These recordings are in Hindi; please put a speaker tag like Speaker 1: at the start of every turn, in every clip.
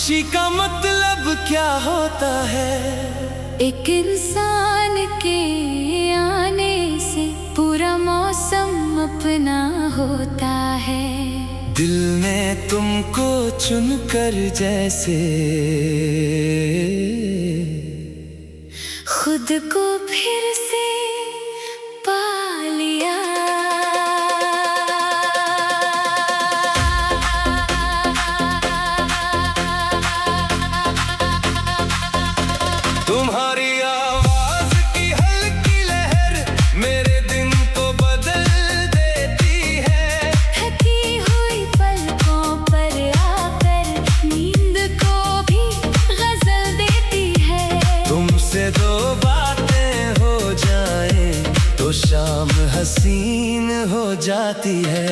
Speaker 1: खुशी का मतलब क्या होता है?
Speaker 2: एक इंसान के आने से पूरा मौसम अपना होता है।
Speaker 1: दिल ने तुमको चुनकर जैसे
Speaker 2: खुद को फिर से पा लिया।
Speaker 1: तुम्हारी आवाज की हल्की लहर मेरे दिन को बदल देती है।
Speaker 2: थकी हुई पलकों पर आकर नींद को भी गजल देती है।
Speaker 1: तुमसे दो बातें हो जाए तो शाम हसीन हो जाती है।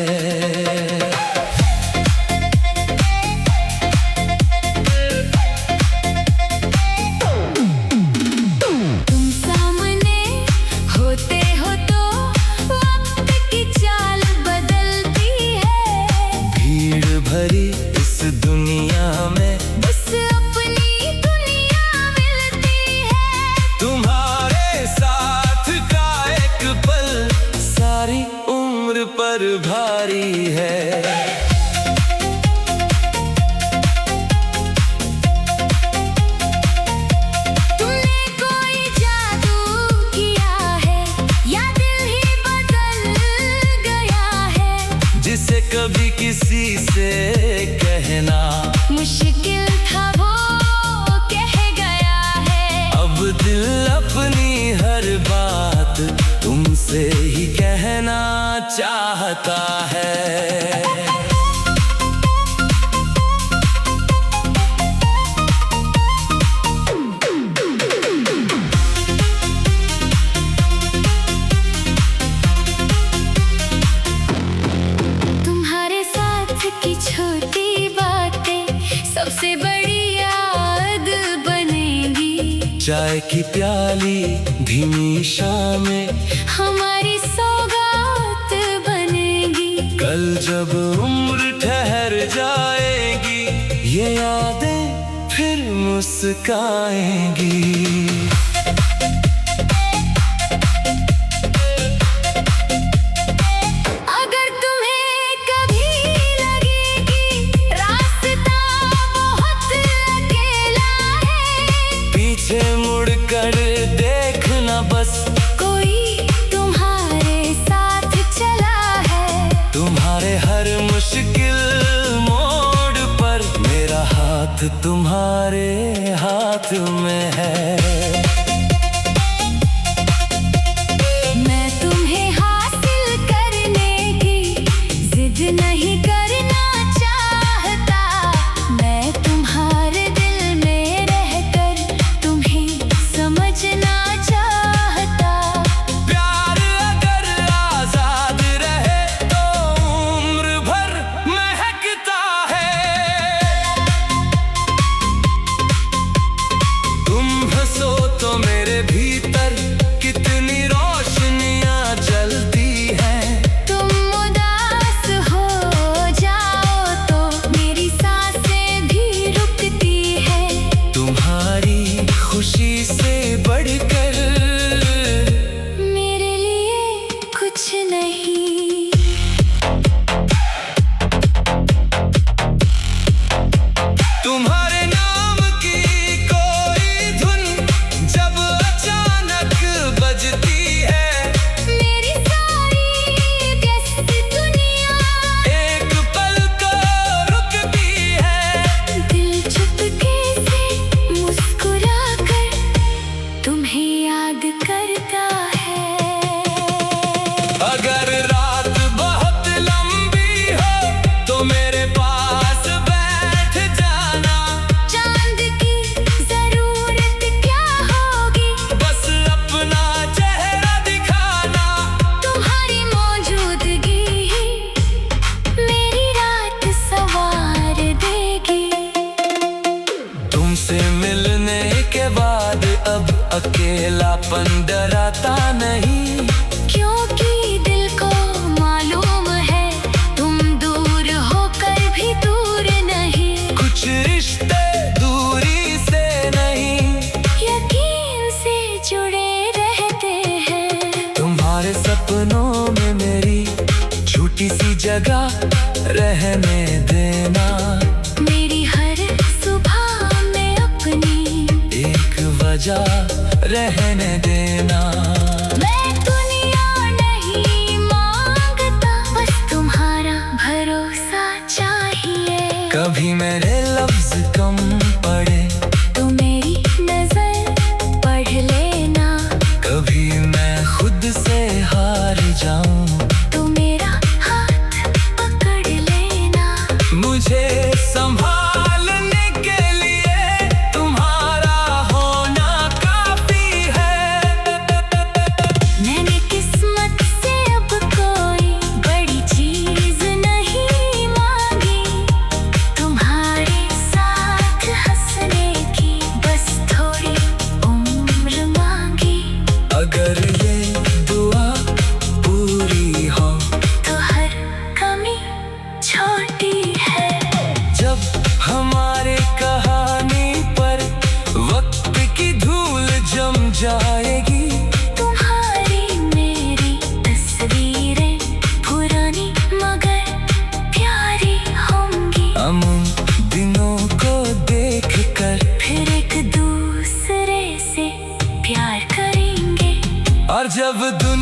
Speaker 1: इस दुनिया में
Speaker 2: बस अपनी दुनिया मिलती है।
Speaker 1: तुम्हारे साथ का एक पल सारी उम्र पर भारी है।
Speaker 2: तुमने कोई जादू किया है या दिल ही बदल गया है?
Speaker 1: जिसे कभी किसी से कहना
Speaker 2: मुश्किल था वो कह गया है।
Speaker 1: अब दिल अपनी हर बात तुमसे ही कहना चाहता है।
Speaker 2: तुम्हारे साथ की छोटी बातें सबसे बड़ी याद बनेगी।
Speaker 1: चाय की प्याली धीमी शामें
Speaker 2: हमारी सौगात बनेगी।
Speaker 1: कल जब उम्र ठहर जाएगी ये यादें फिर मुस्काएंगी।
Speaker 2: अगर तुम्हें कभी लगेगी रास्ता बहुत अकेला है,
Speaker 1: पीछे मुड़कर देखना बस
Speaker 2: कोई तुम्हारे साथ चला है।
Speaker 1: तुम्हारे हर मुश्किल मोड़ पर मेरा हाथ तुम्हारे हाथ में है।
Speaker 2: मैं तुम्हें हासिल करने की जिद नहीं करना चाहता। मैं तुम्हारे दिल में रहकर तुम्हें समझना चाहता।
Speaker 1: प्यार अगर आजाद रहे तो उम्र भर महकता है। तुम हंसो तो मेरे भीतर कितनी रोशनियां जलती हैं।
Speaker 2: तुम उदास हो जाओ तो मेरी सांसें भी रुकती है।
Speaker 1: तुम्हारी खुशी से बढ़कर
Speaker 2: मेरे लिए कुछ नहीं।
Speaker 1: तुम्हारे नाम की कोई धुन जब अचानक बजती है।
Speaker 2: मेरी सारी व्यस्त दुनिया
Speaker 1: एक पल को रुकती है।
Speaker 2: दिल चुपके से मुस्कुरा कर तुम्हें याद करता है।
Speaker 1: अगर रात बहुत लंबी हो तो मेरे पास बैठ जाना।
Speaker 2: चांद की जरूरत क्या होगी,
Speaker 1: बस अपना चेहरा दिखाना।
Speaker 2: तुम्हारी मौजूदगी ही मेरी रात संवार देगी।
Speaker 1: तुमसे मिलने के बाद अब अकेलापन डराता नहीं।
Speaker 2: क्योंकि दिल को मालूम है तुम दूर होकर भी दूर नहीं।
Speaker 1: कुछ रिश्ते रहने देना।
Speaker 2: मेरी हर सुबह में अपनी
Speaker 1: एक वजह रहने देना।
Speaker 2: मैं दुनिया नहीं मांगता, बस तुम्हारा भरोसा चाहिए।
Speaker 1: कभी मेरे लफ्ज कम पड़े
Speaker 2: तो मेरी नजर पढ़ लेना।
Speaker 1: कभी मैं खुद से हार जाऊं
Speaker 2: तो मेरा हाथ पकड़ लेना।
Speaker 1: मुझे संभालने के लिए तुम्हारा होना काफी है।
Speaker 2: मैंने किस्मत से अब कोई बड़ी चीज नहीं मांगी, तुम्हारे साथ हंसने की बस थोड़ी उम्र मांगी।
Speaker 1: अगर ये दुआ पूरी हो
Speaker 2: तो हर कमी छोटी है।
Speaker 1: जब हमारे कहानी पर वक्त की धूल जम जाएगी,
Speaker 2: तुम्हारी मेरी तस्वीरें पुरानी मगर प्यारी होंगी।
Speaker 1: हम उन दिनों को देख कर
Speaker 2: फिर एक दूसरे से प्यार करेंगे।
Speaker 1: और जब दुनिया